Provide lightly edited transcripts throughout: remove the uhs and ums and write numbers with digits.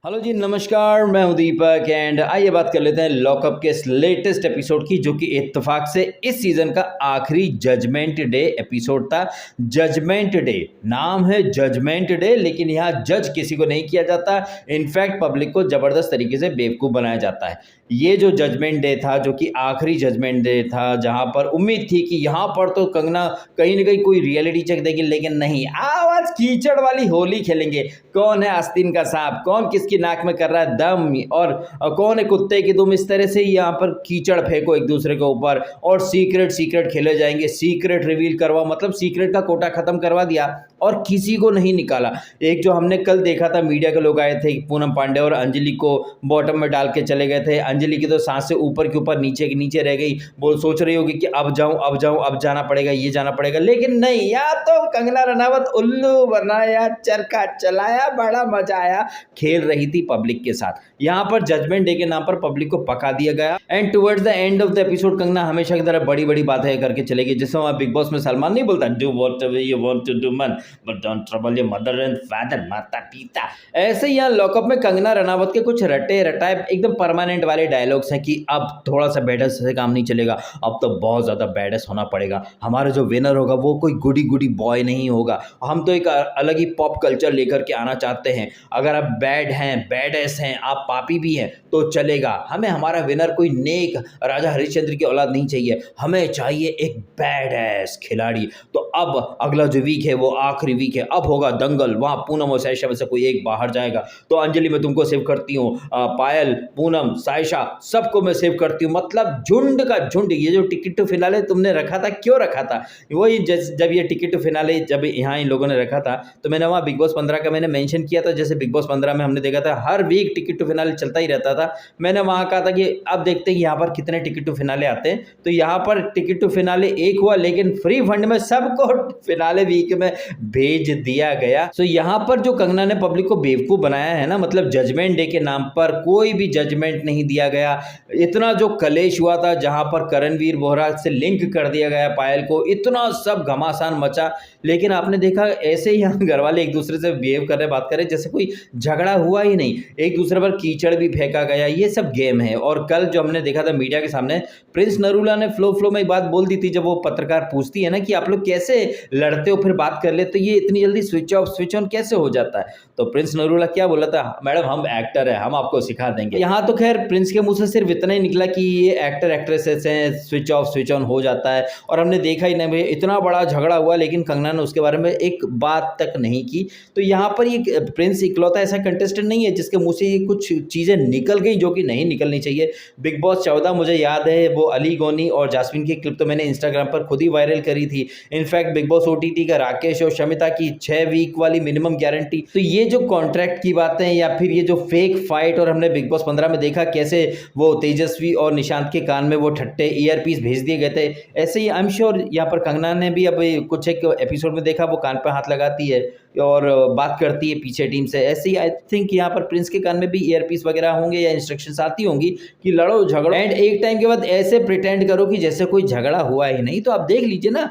Hello जी, नमस्कार। मैं हूं दीपक एंड आइए बात कर लेते हैं लॉकअप के इस लेटेस्ट एपिसोड की, जो कि इत्तेफाक से इस सीजन का आखिरी जजमेंट डे एपिसोड था। जजमेंट डे नाम है, जजमेंट डे, लेकिन यहाँ जज किसी को नहीं किया जाता। इनफैक्ट पब्लिक को जबरदस्त तरीके से बेवकूफ़ बनाया जाता है। ये जो जजमेंट डे था, जो कि आखिरी जजमेंट डे था, जहां पर उम्मीद थी कि यहाँ पर तो कंगना कहीं ना कहीं कोई रियलिटी चेक देगी, लेकिन नहीं, आज कीचड़ वाली होली खेलेंगे। कौन है आस्तीन का सांप, कौन किसकी नाक में कर रहा है दम, और कौन है कुत्ते की दुम। इस तरह से यहाँ पर कीचड़ फेंको एक दूसरे के ऊपर और सीक्रेट सीक्रेट खेले जाएंगे। सीक्रेट रिवील करवा, मतलब सीक्रेट का कोटा खत्म करवा दिया और किसी को नहीं निकाला। एक जो हमने कल देखा था, मीडिया के लोग आए थे, पूनम पांडे और अंजलि को बॉटम में डाल के चले गए थे। अंजलि की तो सांसें ऊपर के ऊपर नीचे के नीचे रह गई। बोल सोच रही होगी कि अब जाऊं अब जाऊं, अब जाना पड़ेगा, ये जाना पड़ेगा, लेकिन नहीं, यार तो कंगना रनावत उल्लू बनाया, चरखा चलाया, बड़ा मजा आया, खेल रही थी पब्लिक के साथ। यहाँ पर जजमेंट डे के नाम पर पब्लिक को पका दिया गया। And towards the end of the episode Kangana हमेशा की तरह बड़ी बड़ी बातें करके चलेगी, जिससे वहां बिग बॉस में सलमान नहीं बोलता, do what you want to do man, but don't trouble your mother and father, माता पिता। ऐसे ही यहाँ लॉकअप में कंगना रनावत के कुछ रटे रटाए एकदम परमानेंट वाले डायलॉग्स हैं कि अब थोड़ा सा बैडस से काम नहीं चलेगा, अब तो बहुत ज्यादा बैडस होना पड़ेगा। हमारा जो विनर होगा वो कोई गुडी गुडी बॉय नहीं होगा, हम तो एक अलग ही पॉप कल्चर लेकर के आना चाहते हैं। अगर आप बैड हैं, बैडस हैं, आप पापी भी हैं तो चलेगा, हमें हमारा विनर कोई नेक राजा हरिश्चंद्र की औलाद नहीं चाहिए, हमें चाहिए एक बैडस खिलाड़ी। तो अब अगला जो वीक है वो आखिरी वीक है, अब होगा दंगल। वहां पूनम और सायशा में से कोई एक बाहर जाएगा। तो अंजलि मैं तुमको सेव करती हूँ, पायल, पूनम, सायशा, सबको मैं सेव करती हूँ। मतलब झुंड का झुंड। ये जो टिकट टू फिनाले तुमने रखा था, क्यों रखा था? वही जब ये टिकट टू फिनाले जब यहाँ इन लोगों ने रखा था, तो मैंने वहाँ बिग बॉस 15 का मैंने मेंशन किया था। जैसे बिग बॉस 15 में हमने देखा था हर वीक टिकट टू फिनाले चलता ही रहता था। मैंने वहाँ कहा था कि अब देखते हैं यहाँ पर कितने टिकट टू फिनाले आते हैं। तो यहाँ पर टिकट टू फिनाले एक हुआ, लेकिन फ्री फंड में सबको फिनाले वीक में भेज दिया गया। तो यहाँ पर जो कंगना ने पब्लिक को बेवकूफ बनाया है ना, मतलब जजमेंट डे के नाम पर कोई भी जजमेंट नहीं दिया गया। इतना जो कलेश हुआ था, जहां पर करणवीर बोहरा से लिंक कर दिया गया पायल को, इतना सब घमासान मचा, लेकिन आपने देखा ऐसे ही यहाँ घर वाले एक दूसरे से बिहेव कर रहे, बात कर रहे जैसे कोई झगड़ा हुआ ही नहीं। एक दूसरे पर कीचड़ भी फेंका गया, ये सब गेम है। और कल जो हमने देखा था मीडिया के सामने, प्रिंस नरूला ने फ्लो में एक बात बोल दी थी। जब वो पत्रकार पूछती है ना कि आप लोग कैसे लड़ते हो फिर बात कर लेते, ये इतनी जल्दी स्विच ऑफ स्विच ऑन कैसे हो जाता है? तो प्रिंस नरूला क्या बोला था, मैडम हम एक्टर है, हम आपको सिखा देंगे। यहाँ तो खैर प्रिंस के मुंह से सिर्फ इतना ही निकला कि ये एक्टर एक्ट्रेसेस हैं, स्विच ऑफ स्विच ऑन हो जाता है। और हमने देखा ही नहीं भाई, इतना बड़ा झगड़ा हुआ, लेकिन कंगना ने उसके बारे में एक बात तक नहीं की। तो यहाँ पर ये प्रिंस इकलौता ऐसा कंटेस्टेंट नहीं है जिसके मुंह से ये कुछ चीजें निकल गई जो कि नहीं निकलनी चाहिए। बिग बॉस 14 मुझे याद है, वो अली गोनी और जास्मिन की क्लिप तो मैंने इंस्टाग्राम पर खुद ही वायरल करी थी। इनफैक्ट बिग बॉस ओटीटी का राकेश और शमिता की 6 वीक वाली मिनिमम गारंटी। तो ये जो कॉन्ट्रैक्ट की बातें या फिर ये जो फेक फाइट, और हमने बिग बॉस 15 में देखा कैसे वो तेजस्वी और निशांत के कान में वो ठट्टे ईयरपीस भेज दिए गए थे। ऐसे ही आई एम श्योर यहाँ पर कंगना ने भी अब कुछ एक एपिसोड में देखा, वो कान पर हाथ लगाती है और बात करती है पीछे टीम से। ऐसे ही आई थिंक यहाँ पर प्रिंस के कान में भी ईयरपीस वगैरह होंगे या इंस्ट्रक्शंस आती होंगी कि लड़ो झगड़ो, एंड एक टाइम के बाद ऐसे प्रिटेंड करो कि जैसे कोई झगड़ा हुआ ही नहीं। तो आप देख लीजिए ना,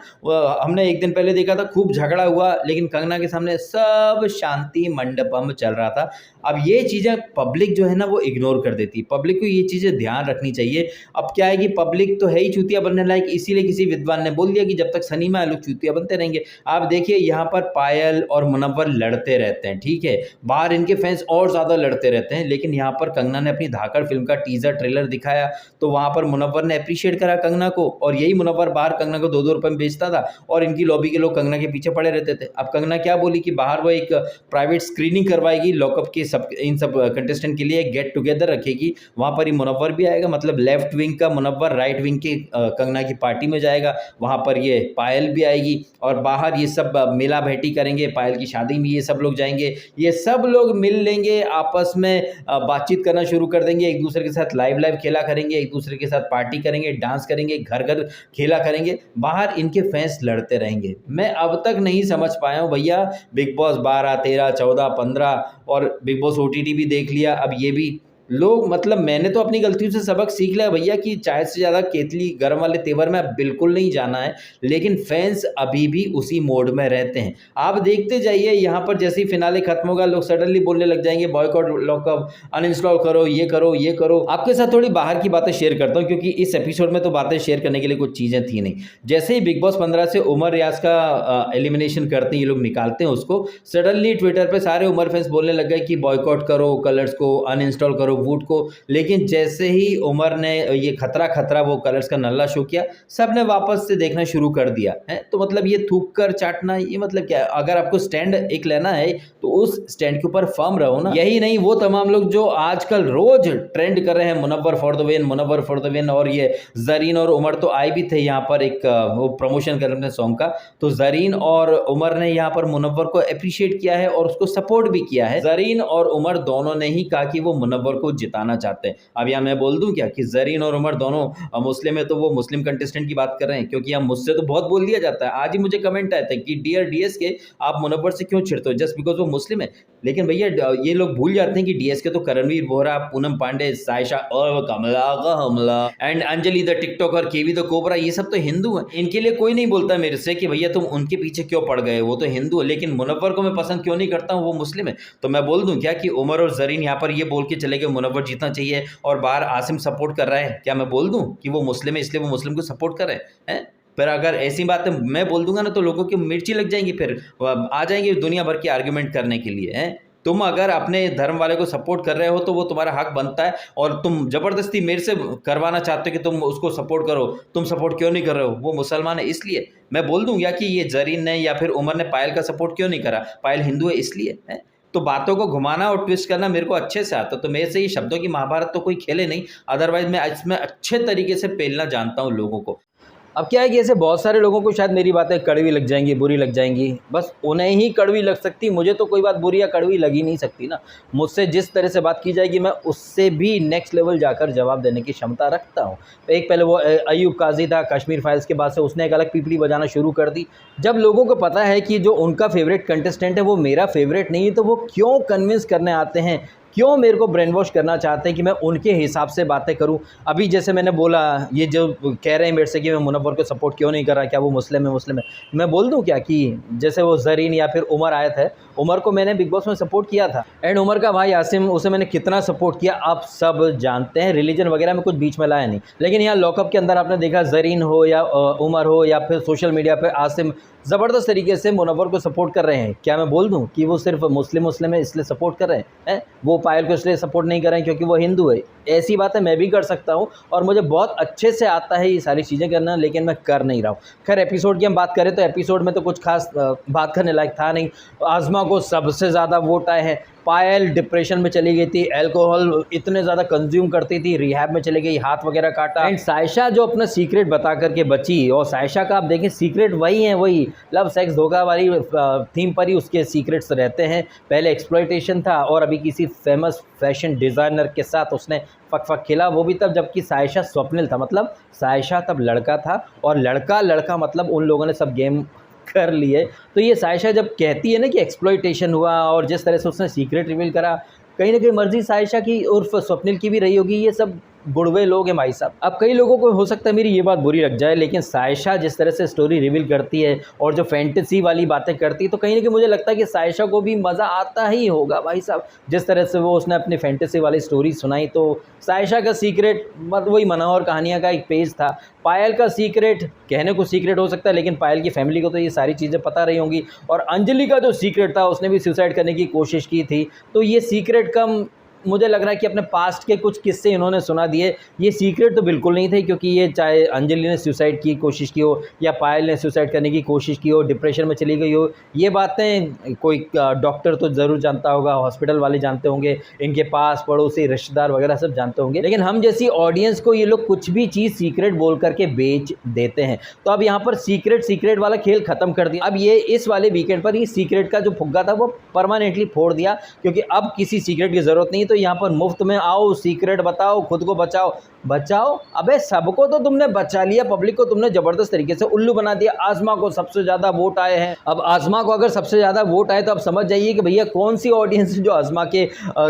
हमने एक दिन पहले देखा था खूब झगड़ा हुआ, लेकिन कंगना के सामने सब शांति मंडपम चल रहा था। अब ये चीज़ें पब्लिक जो है ना वो इग्नोर कर देती है। पब्लिक को ये चीज़ें ध्यान रखनी चाहिए। अब क्या है कि पब्लिक तो है ही चूतिया बनने लायक, इसीलिए किसी विद्वान ने बोल दिया कि जब तक सनी में लोग चूतिया बनते रहेंगे। आप देखिए यहाँ पर पायल और मुनव्वर लड़ते रहते हैं, ठीक है, बाहर इनके फैंस और ज्यादा लड़ते रहते हैं, लेकिन यहाँ पर कंगना ने अपनी धाकड़ फिल्म का टीजर ट्रेलर दिखाया तो वहां पर मुनव्वर ने अप्रिशिएट करा कंगना को, और यही मुनव्वर बाहर कंगना को 2-2 रुपए में बेचता था और इनकी लॉबी के लोग कंगना के पीछे पड़े रहते थे। अब कंगना क्या बोली कि बाहर वो एक प्राइवेट स्क्रीनिंग करवाएगी लॉकअप के इन सब कंटेस्टेंट के लिए, गेट टुगेदर रखेगी, वहां पर ही मुनव्वर भी आएगा, मतलब लेफ्ट विंग का मुनव्वर राइट विंग के कंगना की पार्टी में जाएगा, वहां पर ये पायल भी आएगी और बाहर ये सब मिला भेटी करेंगे, पायल की शादी में ये सब लोग जाएंगे, ये सब लोग मिल लेंगे, आपस में बातचीत करना शुरू कर देंगे, एक दूसरे के साथ लाइव खेला करेंगे, एक दूसरे के साथ पार्टी करेंगे, डांस करेंगे, घर घर खेला करेंगे, बाहर इनके फैंस लड़ते रहेंगे। मैं अब तक नहीं समझ पाया हूँ भैया, बिग बॉस 12, 13, 14, 15 और बिग बॉस ओटीटी भी देख लिया, अब ये भी लोग मतलब मैंने तो अपनी गलतियों से सबक सीख लिया भैया कि चाय से ज़्यादा केतली गरम वाले तेवर में अब बिल्कुल नहीं जाना है, लेकिन फैन्स अभी भी उसी मोड में रहते हैं। आप देखते जाइए यहाँ पर जैसे ही फिनाले खत्म होगा लोग सडनली बोलने लग जाएँगे बॉयकॉट, लॉकअप, अनइंस्टॉल करो, ये करो, ये करो। आपके साथ थोड़ी बाहर की बातें शेयर करता हूँ क्योंकि इस एपिसोड में तो बातें शेयर करने के लिए कुछ चीज़ें थी नहीं। जैसे ही बिग बॉस 15 से उमर रियाज़ का एलिमिनेशन करते हैं, ये लोग निकालते हैं उसको, सडनली ट्विटर पे सारे उमर फैंस बोलने लग गए कि बॉयकॉट करो, कलर्स को अनइंस्टॉल करो, वूट को। लेकिन जैसे ही उमर ने ये खतरा खतरा वो कलर्स का नल्ला शो किया, सबने वापस से देखना शुरू कर दिया है। तो मतलब ये थूक कर चाटना, ये मतलब क्या है? अगर आपको स्टैंड एक लेना है तो उस स्टैंड के ऊपर फर्म रहो ना। यही नहीं, वो तमाम लोग जो आजकल रोज ट्रेंड कर रहे हैं Munawar for the win, Munawar for the win, और ये जरीन और उमर तो आए भी थे यहाँ पर एक वो प्रमोशन कर रहे थे सॉन्ग का, तो जरीन और उमर ने यहाँ पर मुनव्वर को अप्रिशिएट किया है और उसको सपोर्ट भी किया है। जरीन और उमर दोनों ने ही कहा कि वो मुनव्वर को जिताना चाहते हैं। अब यहाँ मैं बोल दूं क्या कि जरीन और उमर दोनों मुस्लिम है, तो वो मुस्लिम कंटेस्टेंट की बात कर रहे हैं, क्योंकि यहाँ मुझसे तो बहुत बोल दिया जाता है। आज ही मुझे कमेंट आए थे कि डियर डीएसके आप मुनव्वर से क्यों छिड़ते हो जस्ट बिकॉज वो मुस्लिम है। लेकिन भैया ये लोग भूल जाते हैं कि डीएसके तो करणवीर बोहरा, पूनम पांडे, सायशा और कमला का हमला and Anjali the TikToker, KV the cobra, ये सब तो हिंदू हैं। इनके लिए कोई नहीं बोलता मेरे से कि भैया तुम उनके पीछे क्यों पड़ गए, वो तो हिंदू है। लेकिन मुनव्वर को मैं पसंद क्यों नहीं करता हूँ, वो मुस्लिम है। तो मैं बोल दूं क्या कि उमर और जरीन यहाँ पर ये बोल के चले गए मुनव्वर जीतना चाहिए और बाहर आसिम सपोर्ट कर रहा है, क्या मैं बोल दूं कि वो मुस्लिम है इसलिए वो मुस्लिम को सपोर्ट कर रहे हैं? पर अगर ऐसी बातें मैं बोल दूंगा ना तो लोगों की मिर्ची लग जाएंगी, फिर आ जाएंगे दुनिया भर के आर्ग्यूमेंट करने के लिए हैं। तुम अगर अपने धर्म वाले को सपोर्ट कर रहे हो तो वो तुम्हारा हक बनता है, और तुम जबरदस्ती मेरे से करवाना चाहते हो कि तुम उसको सपोर्ट करो, तुम सपोर्ट क्यों नहीं कर रहे हो, वो मुसलमान है इसलिए। मैं बोल दूंगा कि ये जरीन ने या फिर उमर ने पायल का सपोर्ट क्यों नहीं करा, पायल हिंदू है इसलिए है। तो बातों को घुमाना और ट्विस्ट करना मेरे को अच्छे से आता, तो मेरे से ये शब्दों की महाभारत तो कोई खेले नहीं, अदरवाइज मैं इसमें अच्छे तरीके से पेलना जानता हूँ लोगों को। अब क्या है कि ऐसे बहुत सारे लोगों को शायद मेरी बातें कड़वी लग जाएंगी, बुरी लग जाएंगी, बस उन्हें ही कड़वी लग सकती, मुझे तो कोई बात बुरी या कड़वी लग ही नहीं सकती ना। मुझसे जिस तरह से बात की जाएगी मैं उससे भी नेक्स्ट लेवल जाकर जवाब देने की क्षमता रखता हूँ। एक पहले वो अयूब काजी था, कश्मीर फाइल्स के बाद से उसने एक अलग पीपली बजाना शुरू कर दी। जब लोगों को पता है कि जो उनका फेवरेट कंटेस्टेंट है वो मेरा फेवरेट नहीं है, तो वो क्यों कन्विंस करने आते हैं, क्यों मेरे को ब्रेन वॉश करना चाहते हैं कि मैं उनके हिसाब से बातें करूं। अभी जैसे मैंने बोला, ये जो कह रहे हैं मेरे से कि मैं मुनव्वर को सपोर्ट क्यों नहीं कर रहा, क्या वो मुस्लिम है, मुस्लिम है। मैं बोल दूं क्या कि जैसे वो जरीन या फिर उमर आए थे, उमर को मैंने बिग बॉस में सपोर्ट किया था, एंड उमर का भाई आसिम, उसे मैंने कितना सपोर्ट किया आप सब जानते हैं। रिलीजन वगैरह में कुछ बीच में लाया नहीं। लेकिन यहाँ लॉकअप के अंदर आपने देखा जरीन हो या उमर हो या फिर सोशल मीडिया पर आसिम ज़बरदस्त तरीके से मुनव्वर को सपोर्ट कर रहे हैं। क्या मैं बोल दूं कि वो सिर्फ मुस्लिम है इसलिए सपोर्ट कर रहे हैं? वो पायल को इसलिए सपोर्ट नहीं कर रहे हैं क्योंकि वो हिंदू है? ऐसी बातें मैं भी कर सकता हूं और मुझे बहुत अच्छे से आता है ये सारी चीज़ें करना, लेकिन मैं कर नहीं रहा हूँ। खैर एपिसोड की हम बात करें तो एपिसोड में तो कुछ खास बात करने लायक था नहीं। आज़मा को सबसे ज़्यादा वोट आए हैं। पायल डिप्रेशन में चली गई थी, अल्कोहल इतने ज़्यादा कंज्यूम करती थी, रिहैब में चली गई, हाथ वगैरह काटा। एंड सायशा जो अपना सीक्रेट बता करके बची, और सायशा का आप देखें सीक्रेट वही है, वही लव सेक्स धोखा वाली थीम पर ही उसके सीक्रेट्स रहते हैं। पहले एक्सप्लॉयटेशन था और अभी किसी फेमस फैशन डिज़ाइनर के साथ उसने फक खेला, वो भी तब जबकि सायशा स्वप्निल था। मतलब सायशा तब लड़का था और लड़का मतलब उन लोगों ने सब गेम कर लिए। तो ये सायशा जब कहती है ना कि एक्सप्लॉयटेशन हुआ और जिस तरह से उसने सीक्रेट रिवील करा, कहीं ना कहीं मर्जी सायशा की उर्फ स्वप्निल की भी रही होगी। ये सब गुड़वे लोग हैं भाई साहब। अब कई लोगों को हो सकता है मेरी ये बात बुरी लग जाए, लेकिन सायशा जिस तरह से स्टोरी रिवील करती है और जो फैंटेसी वाली बातें करती है, तो कहीं ना कहीं मुझे लगता है कि सायशा को भी मज़ा आता ही होगा भाई साहब। जिस तरह से वो उसने अपनी फैंटेसी वाली स्टोरी सुनाई, तो सायशा का सीक्रेट मतलब वही मनोहर कहानियाँ का एक पेज था। पायल का सीक्रेट कहने को सीक्रेट हो सकता है, लेकिन पायल की फैमिली को तो ये सारी चीज़ें पता रही होंगी। और अंजलि का जो सीक्रेट था, उसने भी सुसाइड करने की कोशिश की थी। तो ये सीक्रेट कम मुझे लग रहा है कि अपने पास्ट के कुछ किस्से इन्होंने सुना दिए। ये सीक्रेट तो बिल्कुल नहीं थे, क्योंकि ये चाहे अंजलि ने सुसाइड की कोशिश की हो या पायल ने सुसाइड करने की कोशिश की हो, डिप्रेशन में चली गई हो, ये बातें कोई डॉक्टर तो ज़रूर जानता होगा, हॉस्पिटल वाले जानते होंगे, इनके पास पड़ोसी रिश्तेदार वगैरह सब जानते होंगे। लेकिन हम जैसी ऑडियंस को ये लोग कुछ भी चीज़ सीक्रेट बोल करके बेच देते हैं। तो अब यहाँ पर सीक्रेट वाला खेल ख़त्म कर दिया। अब ये इस वाले वीकेंड पर ये सीक्रेट का जो फुग्गा था वो परमानेंटली फोड़ दिया, क्योंकि अब किसी सीक्रेट की ज़रूरत नहीं। तो तो यहाँ पर मुफ्त में आओ, सीक्रेट बताओ, खुद को बचाओ। बचाओ? अबे सबको तो तुमने बचा लिया, पब्लिक को तुमने ज़बरदस्त तरीके से उल्लू बना दिया। आज़मा को सबसे ज़्यादा वोट आए हैं। अब आज़मा को अगर सबसे ज़्यादा वोट आए तो आप समझ जाइए कि भैया कौन सी ऑडियंस जो आज़मा के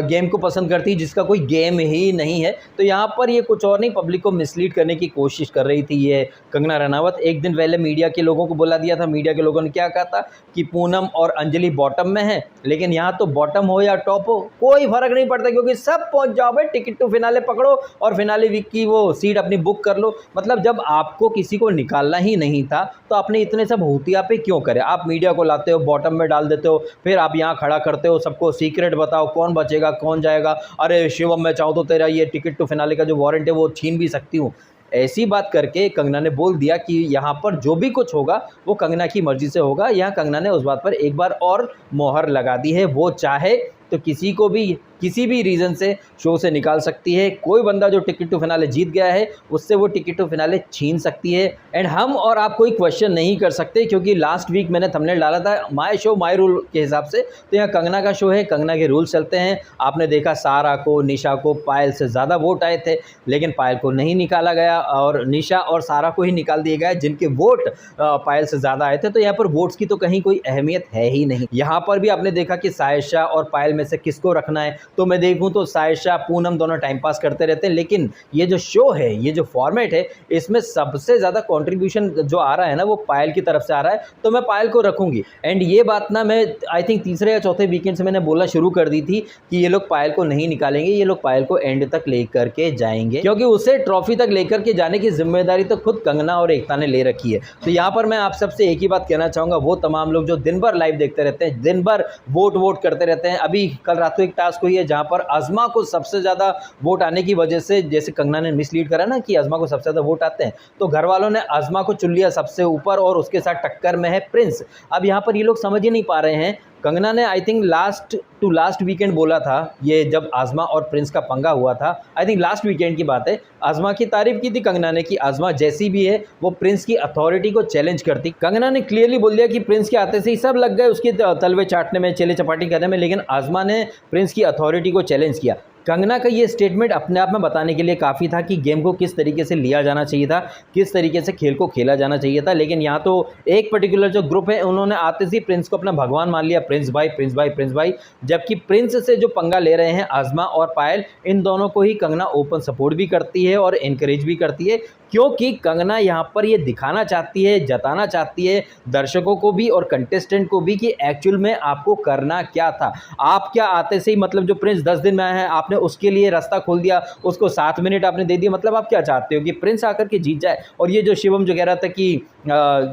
गेम को पसंद करती है, जिसका कोई गेम ही नहीं है। तो यहाँ पर ये कुछ और नहीं, पब्लिक को मिसलीड करने की कोशिश कर रही थी ये कंगना रनावत। एक दिन पहले मीडिया के लोगों को बुला दिया था, मीडिया के लोगों ने क्या कहा था कि पूनम और अंजलि बॉटम में है, लेकिन यहाँ तो बॉटम हो या टॉप हो कोई फर्क नहीं पड़ता, क्योंकि सब पहुंच जाओ भाई, टिकट टू फिनाले पकड़ो और फिनाले वीक की वो सीट अपनी बुक कर लो। मतलब जब आपको किसी को निकालना ही नहीं था तो आपने इतने सब होतिया पे क्यों करे? आप मीडिया को लाते हो, बॉटम में डाल देते हो, फिर आप यहाँ खड़ा करते हो सबको, सीक्रेट बताओ कौन बचेगा कौन जाएगा। अरे शिवम मैं चाहूँ तो तेरा ये टिकट टू फिनाले का जो वारंट है वो छीन भी सकती हूँ। ऐसी बात करके कंगना ने बोल दिया कि यहाँ पर जो भी कुछ होगा वो कंगना की मर्जी से होगा। यहाँ कंगना ने उस बात पर एक बार और मोहर लगा दी है, वो चाहे तो किसी को भी किसी भी रीज़न से शो से निकाल सकती है। कोई बंदा जो टिकट टू फिनाले जीत गया है उससे वो टिकट टू फिनाले छीन सकती है। एंड हम और आप कोई क्वेश्चन नहीं कर सकते, क्योंकि लास्ट वीक मैंने थंबनेल डाला था माय शो माय रूल के हिसाब से। तो यहाँ कंगना का शो है, कंगना के रूल्स चलते हैं। आपने देखा सारा को, निशा को, पायल से ज़्यादा वोट आए थे, लेकिन पायल को नहीं निकाला गया और निशा और सारा को ही निकाल दिया गया जिनके वोट पायल से ज़्यादा आए थे। तो यहाँ पर वोट्स की तो कहीं कोई अहमियत है ही नहीं। यहाँ पर भी आपने देखा कि सायशा और पायल में से किसको रखना है, तो मैं देखूं तो सायशा पूनम दोनों टाइम पास करते रहते हैं, लेकिन ये जो शो है, ये जो फॉर्मेट है, इसमें सबसे ज़्यादा कंट्रीब्यूशन जो आ रहा है ना वो पायल की तरफ से आ रहा है, तो मैं पायल को रखूंगी। एंड ये बात ना मैं आई थिंक तीसरे या चौथे वीकेंड से मैंने बोलना शुरू कर दी थी कि ये लोग पायल को नहीं निकालेंगे, ये लोग पायल को एंड तक लेकर के जाएंगे, क्योंकि उसे ट्रॉफी तक लेकर के जाने की जिम्मेदारी तो खुद कंगना और एकता ने ले रखी है। तो यहाँ पर मैं आप सबसे एक ही बात कहना चाहूँगा, वो तमाम लोग जो दिन भर लाइव देखते रहते हैं, दिन भर वोट करते रहते हैं। अभी कल रात को एक टास्क हुई है जहाँ पर आज़मा को सबसे ज़्यादा वोट आने की वजह से, जैसे कंगना ने मिसलीड करा ना कि आज़मा को सबसे ज़्यादा वोट आते हैं, तो घर वालों ने आज़मा को चुन लिया सबसे ऊपर और उसके साथ टक्कर में है प्रिंस। अब यहाँ पर ये लोग समझ ही नहीं पा रहे हैं। कंगना ने आई थिंक लास्ट वीकेंड बोला था, ये जब आज़मा और प्रिंस का पंगा हुआ था, आई थिंक लास्ट वीकेंड की बात है, आज़मा की तारीफ की थी कंगना ने कि आज़मा जैसी भी है वो प्रिंस की अथॉरिटी को चैलेंज करती। कंगना ने क्लियरली बोल दिया कि प्रिंस के आते से ही सब लग गए उसकी तलवे चाटने में, चेले चपाटी करने में, लेकिन आज़मा ने प्रिंस की अथॉरिटी को चैलेंज किया। कंगना का ये स्टेटमेंट अपने आप में बताने के लिए काफ़ी था कि गेम को किस तरीके से लिया जाना चाहिए था, किस तरीके से खेल को खेला जाना चाहिए था। लेकिन यहाँ तो एक पर्टिकुलर जो ग्रुप है उन्होंने आते ही प्रिंस को अपना भगवान मान लिया, प्रिंस भाई प्रिंस भाई प्रिंस भाई, जबकि प्रिंस से जो पंगा ले रहे हैं आज़मा और पायल, इन दोनों को ही कंगना ओपन सपोर्ट भी करती है और इनकरेज भी करती है, क्योंकि कंगना यहाँ पर ये दिखाना चाहती है, जताना चाहती है दर्शकों को भी और कंटेस्टेंट को भी कि एक्चुअल में आपको करना क्या था। आप क्या आते से ही, मतलब जो प्रिंस 10 दिन में आया है आपने उसके लिए रास्ता खोल दिया, उसको 7 मिनट आपने दे दिया, मतलब आप क्या चाहते हो कि प्रिंस आकर के जीत जाए? और ये जो शिवम जो कह रहा था कि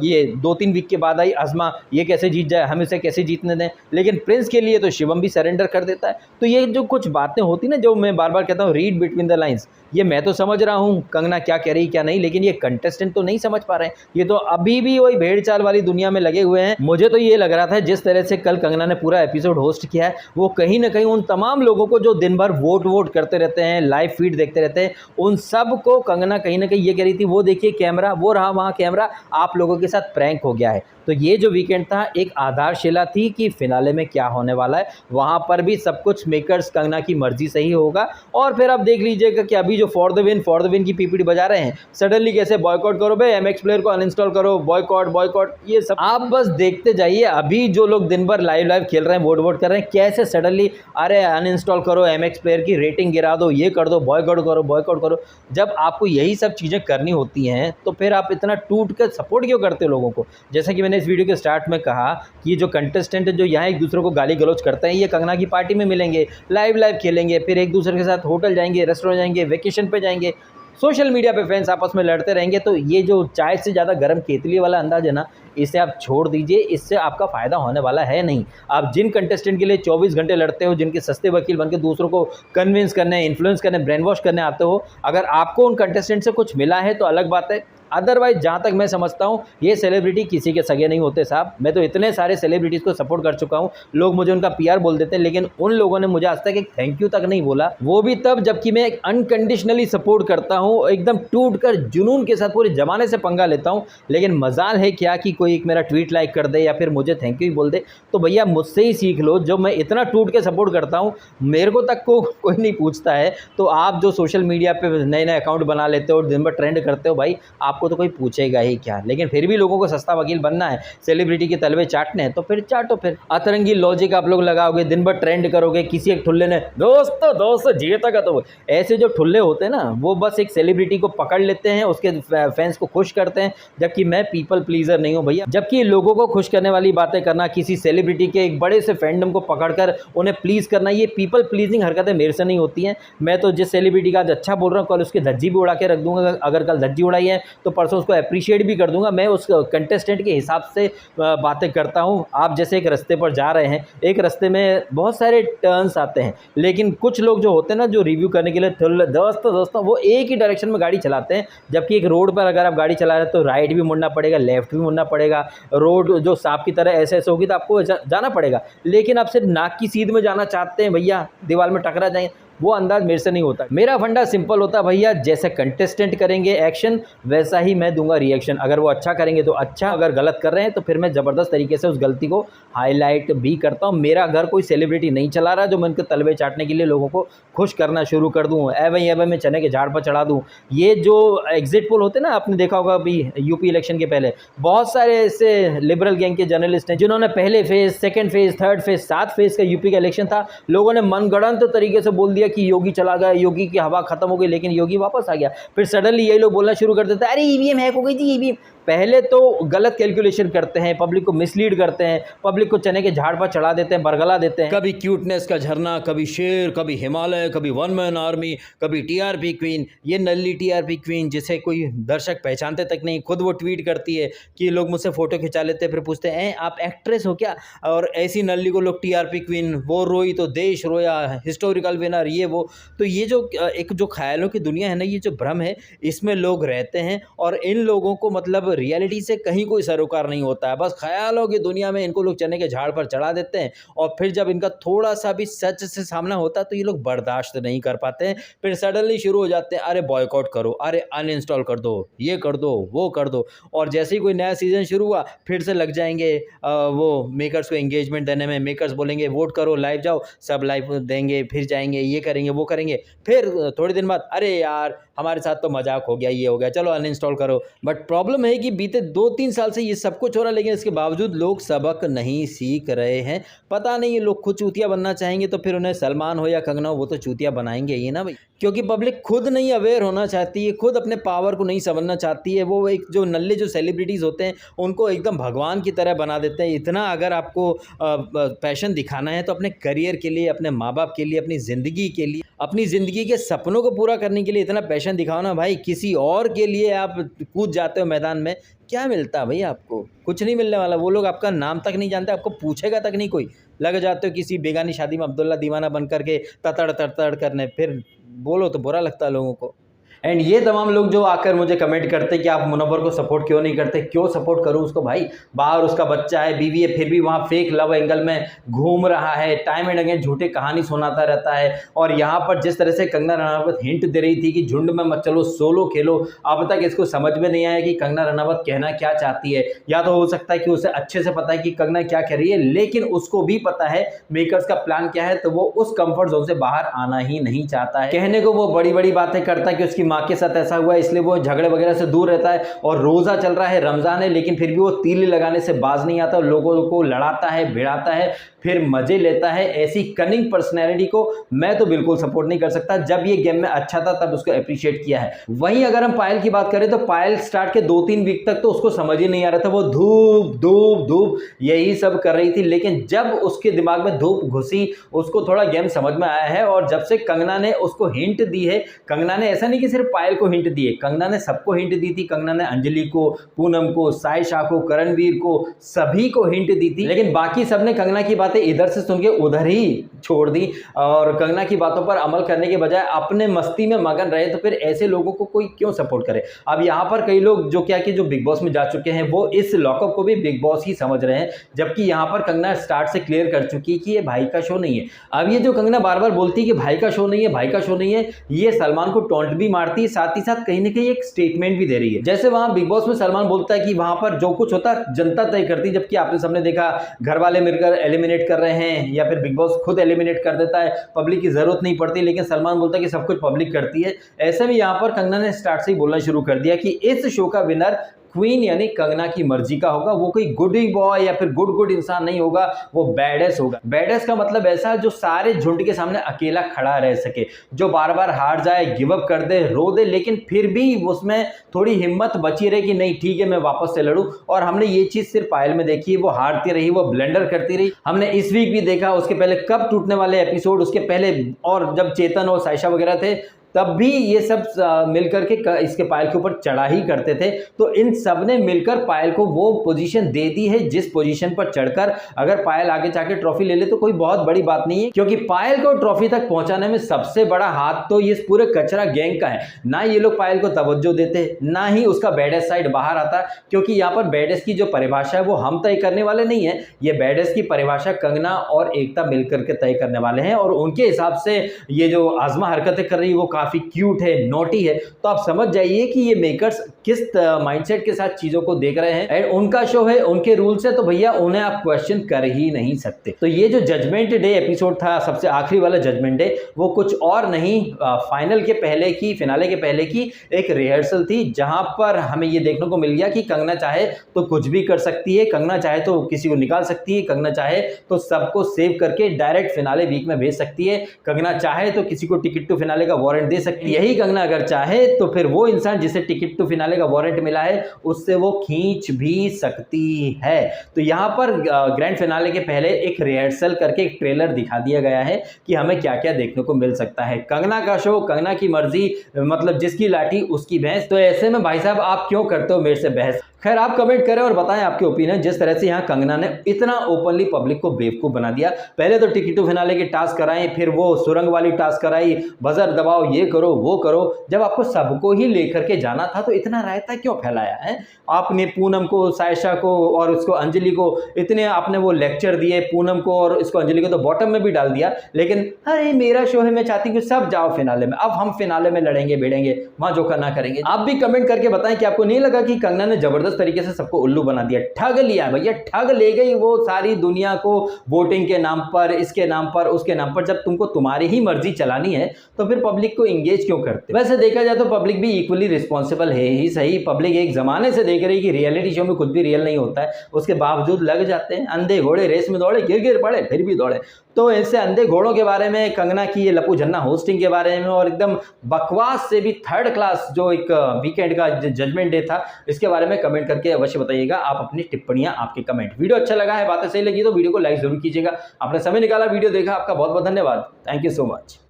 ये 2-3 वीक के बाद आई आज़मा, ये कैसे जीत जाए, हम इसे कैसे जीतने दें, लेकिन प्रिंस के लिए तो शिवम भी सरेंडर कर देता है। तो ये जो कुछ बातें होती ना, जो मैं बार बार कहता हूँ रीड बिटवीन द लाइन्स, ये मैं तो समझ रहा हूँ कंगना क्या कह रही क्या नहीं, लेकिन ये कंटेस्टेंट तो नहीं समझ पा रहे हैं। ये तो अभी भी वही भेड़ चाल वाली दुनिया में लगे हुए हैं। मुझे तो ये लग रहा था जिस तरह से कल कंगना ने पूरा एपिसोड होस्ट किया है, वो कहीं ना कहीं उन तमाम लोगों को जो दिन भर वोट करते रहते हैं, लाइव फीड देखते रहते हैं, उन सब को कंगना कहीं ना कहीं ये कह रही थी, वो देखिए कैमरा, वो रहा वहाँ कैमरा, आप लोगों के साथ प्रैंक हो गया है। तो ये जो वीकेंड था एक आधारशिला थी कि फिनाले में क्या होने वाला है। वहाँ पर भी सब कुछ मेकर्स कंगना की मर्जी से ही होगा। और फिर आप देख लीजिएगा कि अभी जो फॉर द विन की पीपीटी बजा रहे हैं, सडनली कैसे बॉयकॉट करो भाई, एमएक्स प्लेयर को अनइंस्टॉल करो, बॉयकॉट, ये सब आप बस देखते जाइए। अभी जो लोग दिन भर लाइव खेल रहे हैं, वोट कर रहे हैं, कैसे सडनली अरे अनइंस्टॉल करो, एमएक्स प्लेयर की रेटिंग गिरा दो, ये कर दो, बॉयकॉट करो। जब आपको यही सब चीज़ें करनी होती हैं तो फिर आप इतना टूट कर सपोर्ट क्यों करते हो लोगों को? जैसा कि मैंने इस वीडियो के स्टार्ट में कहा कि जो कंटेस्टेंट जो यहाँ एक दूसरे को गाली गलौज करते हैं, ये कंगना की पार्टी में मिलेंगे, लाइव खेलेंगे, फिर एक दूसरे के साथ होटल जाएंगे, रेस्टोरेंट जाएंगे, वेकेशन पे जाएंगे, सोशल मीडिया पे फैंस आपस में लड़ते रहेंगे। तो ये जो चाय से ज़्यादा गर्म केतली वाला अंदाज है ना, इसे आप छोड़ दीजिए, इससे आपका फ़ायदा होने वाला है नहीं। आप जिन कंटेस्टेंट के लिए 24 घंटे लड़ते हो, जिनके सस्ते वकील बनकर दूसरों को कन्विंस करने, इन्फ्लुएंस करने, ब्रेन वॉश करने आते हो, अगर आपको उन कंटेस्टेंट से कुछ मिला है तो अलग बात है, अदरवाइज जहाँ तक मैं समझता हूँ ये सेलिब्रिटी किसी के सगे नहीं होते साहब। मैं तो इतने सारे सेलिब्रिटीज़ को सपोर्ट कर चुका हूँ, लोग मुझे उनका पीआर बोल देते हैं, लेकिन उन लोगों ने मुझे आज तक एक थैंक यू तक नहीं बोला, वो भी तब जबकि मैं एक अनकंडीशनली सपोर्ट करता हूँ, एकदम टूट कर जुनून के साथ पूरे ज़माने से पंगा लेता हूँ। लेकिन मजाल है क्या कि कोई एक मेरा ट्वीट लाइक कर दे या फिर मुझे थैंक यू ही बोल दे। तो भैया मुझसे ही सीख लो, जो मैं इतना टूट के सपोर्ट करता हूँ मेरे को तक को कोई नहीं पूछता है, तो आप जो सोशल मीडिया पे नए नए अकाउंट बना लेते हो, दिन भर ट्रेंड करते हो, भाई आपको तो कोई पूछेगा ही क्या। लेकिन फिर भी लोगों को सस्ता वकील बनना है, सेलिब्रिटी के तलवे चाटने हैं, तो फिर चाटो। फिर अतरंगी लॉजिक आप लोग लगाओगे, दिन भर ट्रेंड करोगे, किसी एक ठुल्ले ने दोस्त जीता का, तो ऐसे जो ठुल्ले होते हैं ना वो बस एक सेलिब्रिटी को पकड़ लेते हैं, उसके फैंस को खुश करते हैं, जबकि मैं पीपल प्लीजर नहीं हूँ भैया। जबकि लोगों को खुश करने वाली बातें करना, किसी सेलिब्रिटी के एक बड़े से फैंडम को पकड़कर उन्हें प्लीज करना, ये पीपल प्लीजिंग हरकतें मेरे से नहीं होती हैं। मैं तो जिस सेलिब्रिटी का आज अच्छा बोल रहा हूँ कल उसकी धज्जी भी उड़ा के रख दूंगा, अगर कल धज्जी उड़ाई है तो परसों उसको अप्रिशिएट भी कर दूंगा। मैं उस कंटेस्टेंट के हिसाब से बातें करता हूँ। आप जैसे एक रास्ते पर जा रहे हैं, एक रास्ते में बहुत सारे टर्न्स आते हैं, लेकिन कुछ लोग जो होते हैं ना जो रिव्यू करने के लिए दोस्तों वो एक ही डायरेक्शन में गाड़ी चलाते हैं, जबकि एक रोड पर अगर आप गाड़ी चला रहे हैं तो राइट भी मुड़ना पड़ेगा, लेफ्ट भी मुड़ना पड़ेगा, रोड जो सांप की तरह ऐसे होगी तो आपको जाना पड़ेगा। लेकिन आप सिर्फ नाक की सीध में जाना चाहते हैं भैया, दीवार में टकरा जाएं, वो अंदाज मेरे से नहीं होता। मेरा फंडा सिंपल होता है भैया, जैसे कंटेस्टेंट करेंगे एक्शन वैसा ही मैं दूंगा रिएक्शन। अगर वो अच्छा करेंगे तो अच्छा, अगर गलत कर रहे हैं तो फिर मैं ज़बरदस्त तरीके से उस गलती को हाईलाइट भी करता हूँ। मेरा घर कोई सेलिब्रिटी नहीं चला रहा जो मैं उनके तलवे चाटने के लिए लोगों को खुश करना शुरू कर दूँ, ए भाई मैं चने के झाड़ पर चढ़ा दूँ। ये जो एग्जिट पोल होते हैं ना, आपने देखा होगा अभी यूपी इलेक्शन के पहले बहुत सारे ऐसे लिबरल गैंग के जर्नलिस्ट हैं जिन्होंने पहले phase, second phase, third phase, 7 phase का यूपी का इलेक्शन था, लोगों ने मनगढ़ंत तरीके से बोल दिया कि योगी चला गया, योगी की हवा खत्म हो गई, लेकिन योगी वापस आ गया। फिर सडनली यही लोग बोलना शुरू कर देते हैं, अरे ईवीएम हैक हो गई जी, ईवीएम। पहले तो गलत कैलकुलेशन करते हैं, पब्लिक को मिसलीड करते हैं, पब्लिक को चने के झाड़ पर चढ़ा देते हैं, बरगला देते हैं, कभी क्यूटनेस का झरना, कभी शेर, कभी हिमालय, कभी वन मैन आर्मी, कभी टीआरपी क्वीन। ये नल्ली टीआरपी क्वीन जिसे कोई दर्शक पहचानते तक नहीं, खुद वो ट्वीट करती है कि लोग मुझसे फोटो खिंचा लेते हैं, फिर पूछते हैं आप एक्ट्रेस हो क्या, और ऐसी नल्ली को लोग टीआरपी क्वीन, वो रोई तो देश रोया, हिस्टोरिकल विनर, ये वो। तो ये जो एक जो ख्यालों की दुनिया है ना, ये जो भ्रम है, इसमें लोग रहते हैं, और इन लोगों को मतलब रियलिटी से कहीं कोई सरोकार नहीं होता है। बस ख्यालों की दुनिया में इनको लोग चने के झाड़ पर चढ़ा देते हैं, और फिर जब इनका थोड़ा सा भी सच से सामना होता है तो ये लोग बर्दाश्त नहीं कर पाते हैं, फिर सडनली शुरू हो जाते हैं, अरे बॉयकॉट करो, अरे अनइंस्टॉल कर दो, ये कर दो, वो कर दो। और जैसे ही कोई नया सीजन शुरू हुआ फिर से लग जाएंगे वो मेकर्स को एंगेजमेंट देने में। मेकर्स बोलेंगे वोट करो, लाइव जाओ, सब लाइव देंगे, फिर जाएंगे, ये करेंगे, वो करेंगे, फिर थोड़े दिन बाद अरे यार हमारे साथ तो मजाक हो गया, ये हो गया, चलो अनइंस्टॉल करो। बट प्रॉब्लम है कि बीते 2-3 साल से ये सब कुछ हो रहा है, लेकिन इसके बावजूद लोग सबक नहीं सीख रहे हैं। पता नहीं, ये लोग खुद चूतिया बनना चाहेंगे तो फिर उन्हें सलमान हो या कंगना हो वो तो चूतिया बनाएंगे ही ना भाई, क्योंकि पब्लिक खुद नहीं अवेयर होना चाहती है, खुद अपने पावर को नहीं समझना चाहती है। वो एक जो नल्ले जो सेलिब्रिटीज़ होते हैं उनको एकदम भगवान की तरह बना देते हैं। इतना अगर आपको पैशन दिखाना है तो अपने करियर के लिए, अपने माँ बाप के लिए, अपनी ज़िंदगी के लिए, अपनी ज़िंदगी के सपनों को पूरा करने के लिए इतना पैशन दिखाओ ना भाई। किसी और के लिए आप कूद जाते हो मैदान में, क्या मिलता है भाई आपको? कुछ नहीं मिलने वाला। वो लोग आपका नाम तक नहीं जानते, आपको पूछेगा तक नहीं कोई। लग जाते हो किसी बेगानी शादी में अब्दुल्ला दीवाना बन करके ततड़ तड़तड़ करने, फिर बोलो तो बुरा लगता है लोगों को। एंड ये तमाम लोग जो आकर मुझे कमेंट करते कि आप मुनव्वर को सपोर्ट क्यों नहीं करते, क्यों सपोर्ट करूं उसको भाई? बाहर उसका बच्चा है, बीवी है, फिर भी वहाँ फेक लव एंगल में घूम रहा है, टाइम एंड अगेन झूठी कहानी सुनाता रहता है। और यहाँ पर जिस तरह से कंगना रनावत हिंट दे रही थी कि झुंड में मत चलो, सोलो खेलो, अब तक इसको समझ में नहीं आया कि कंगना रनावत कहना क्या चाहती है। या तो हो सकता है कि उसे अच्छे से पता है कि कंगना क्या कह रही है, लेकिन उसको भी पता है मेकर्स का प्लान क्या है, तो वो उस कंफर्ट जोन से बाहर आना ही नहीं चाहता है। कहने को वो बड़ी बड़ी बातें करता है कि उसकी माँ के साथ ऐसा हुआ, इसलिए वो झगड़े वगैरह से दूर रहता है, और रोजा चल रहा है, रमजान है, लेकिन फिर भी वो तीली लगाने से बाज नहीं आता, लोगों को लड़ाता है, भिड़ाता है, फिर मजे लेता है। ऐसी कनिंग पर्सनैलिटी को मैं तो बिल्कुल सपोर्ट नहीं कर सकता। जब ये गेम में अच्छा था तब उसको अप्रिशिएट किया है। वहीं अगर हम पायल की बात करें तो पायल स्टार्ट के 2-3 वीक तक तो उसको समझ ही नहीं आ रहा था, वो धूप धूप धूप यही सब कर रही थी। लेकिन जब उसके दिमाग में धूप घुसी, उसको थोड़ा गेम समझ में आया है, और जब से कंगना ने उसको हिंट दी है, कंगना ने ऐसा नहीं कि सिर्फ सिर्फ पायल को हिंट दिए, कंगना ने सबको हिंट दी थी। कंगना ने अंजलि को, पूनम को, सायशा को, करणवीर को, सभी को हिंट दी थी, लेकिन बाकी सबने कंगना की बातें इधर से सुन के उधर ही छोड़ दी और कंगना की बातों पर अमल करने के बजाय अपने मस्ती में मगन रहे। तो फिर ऐसे लोगों को कोई क्यों सपोर्ट करे। अब यहाँ पर कई लोग जो जो बिग बॉस में जा चुके हैं वो इस लॉकअप को भी बिग बॉस ही समझ रहे हैं, जबकि यहाँ पर कंगना स्टार्ट से क्लियर कर चुकी है कि ये भाई का शो नहीं है। अब ये जो कंगना बार बार बोलती है कि भाई का शो नहीं है, भाई का शो नहीं है, ये सलमान को टॉन्ट भी मारती है, साथ ही साथ कहीं ना कहीं एक स्टेटमेंट भी दे रही है। जैसे वहां बिग बॉस में सलमान बोलता है कि वहां पर जो कुछ होता है जनता तय करती, जबकि आपने सबने देखा घर वाले मिलकर एलिमिनेट कर रहे हैं या फिर बिग बॉस खुद एलिमिनेट कर देता है, पब्लिक की जरूरत नहीं पड़ती, लेकिन सलमान बोलता है कि सब कुछ पब्लिक करती है। ऐसे में यहाँ पर कंगना ने स्टार्ट से ही बोलना शुरू कर दिया कि इस शो का विनर क्वीन यानी कंगना की मर्जी का होगा। वो कोई गुड बॉय या फिर गुड इंसान नहीं होगा, वो बैडेस होगा। बैडेस का मतलब ऐसा जो सारे झुंड के सामने अकेला खड़ा रह सके, जो बार बार हार जाए, गिव अप कर दे, रो दे, लेकिन फिर भी उसमें थोड़ी हिम्मत बची रहे कि नहीं ठीक है मैं वापस से लड़ूं। और हमने ये चीज सिर्फ पायल में देखी, वो हारती रही, वो ब्लेंडर करती रही। हमने इस वीक भी देखा, उसके पहले कब टूटने वाले एपिसोड, उसके पहले और जब चेतन और सायशा वगैरह थे तब भी ये सब मिलकर के इसके पायल के ऊपर चढ़ाई करते थे। तो इन सब ने मिलकर पायल को वो पोजीशन दे दी है जिस पोजीशन पर चढ़कर अगर पायल आगे जाके ट्रॉफी ले ले तो कोई बहुत बड़ी बात नहीं है, क्योंकि पायल को ट्रॉफी तक पहुंचाने में सबसे बड़ा हाथ तो ये पूरे कचरा गैंग का है। ना ये लोग पायल को तवज्जो देते, ना ही उसका बैडेस साइड बाहर आता, क्योंकि यहाँ पर बैडेस की जो परिभाषा है वो हम तय करने वाले नहीं है। ये बैडेस की परिभाषा कंगना और एकता मिलकर के तय करने वाले हैं, और उनके हिसाब से ये जो आजमा हरकतें कर रही है वो काफी क्यूट है, नोटी है। तो आप समझ जाइए कि ये मेकर्स किस माइंडसेट के साथ चीजों को देख रहे हैं। एंड उनका शो है, उनके रूल्स है, तो भैया उन्हें आप क्वेश्चन कर ही नहीं सकते। तो ये जो जजमेंट डे एपिसोड था, सबसे आखिरी वाला जजमेंट डे, वो कुछ और नहीं, फाइनल के पहले की, फिनाले के पहले की एक रिहर्सल थी, जहां पर हमें ये देखने को मिल गया कि कंगना चाहे तो कुछ भी कर सकती है, कंगना चाहे तो किसी को निकाल सकती है, कंगना चाहे तो सबको सेव करके डायरेक्ट फिनाले वीक में भेज सकती है, कंगना चाहे तो किसी को टिकट टू फिनाले का वारंट दे सकती है। यही कंगना अगर चाहे तो फिर वो इंसान जिसे टिकट टू फिनाले का वारंट मिला है उससे वो खींच भी सकती है। तो यहाँ पर ग्रैंड फिनाले के पहले एक रिहर्सल करके एक ट्रेलर दिखा दिया गया है कि हमें क्या क्या देखने को मिल सकता है। कंगना का शो, कंगना की मर्जी, मतलब जिसकी लाठी उसकी भैंस। तो ऐसे में भाई साहब आप क्यों करते हो मेरे से बहस? खैर आप कमेंट करें और बताएं आपके ओपिनियन। जिस तरह से यहाँ कंगना ने इतना ओपनली पब्लिक को बेवकूफ बना दिया, पहले तो टिकट टू फिनाले के टास्क कराई, फिर वो सुरंग वाली टास्क कराई, बजर दबाओ, ये करो वो करो। जब आपको सबको ही लेकर के जाना था तो इतना रायता क्यों फैलाया है आपने? पूनम को, सायशा को और उसको अंजलि को इतने आपने वो लेक्चर दिए, पूनम को और इसको अंजलि को तो बॉटम में भी डाल दिया, लेकिन अरे मेरा शो है, मैं चाहती हूँ सब जाओ फिनाले में, अब हम फिनाले में लड़ेंगे भिड़ेंगे, वहां जो करना करेंगे। आप भी कमेंट करके बताएं कि आपको नहीं लगा कि कंगना ने जबरदस्त तरीके से सबको उल्लू बना दिया, ठग लिया भैया, ठग ले गई वो सारी दुनिया को वोटिंग के नाम पर, इसके नाम पर, उसके नाम पर। जब तुमको तुम्हारी ही मर्जी चलानी है तो फिर पब्लिक को एंगेज क्यों करते? वैसे देखा जाए तो पब्लिक भी इक्वली रिस्पॉन्सिबल है ही सही। पब्लिक एक जमाने से देख रही कि रियलिटी शो में कुछ भी रियल नहीं होता है, उसके बावजूद लग जाते हैं। अंधे घोड़े रेस में दौड़े, गिर गिर पड़े फिर भी दौड़े। तो ऐसे अंधे घोड़ों के बारे में, कंगना की ये लपू झन्ना होस्टिंग के बारे में, और एकदम बकवास से भी थर्ड क्लास जो एक वीकेंड का जजमेंट डे था, इसके बारे में कमेंट करके अवश्य बताइएगा। आप अपनी टिप्पणियां, आपके कमेंट। वीडियो अच्छा लगा है, बातें सही लगी तो वीडियो को लाइक जरूर कीजिएगा। आपने समय निकाला, वीडियो देखा, आपका बहुत बहुत धन्यवाद। Thank you so much.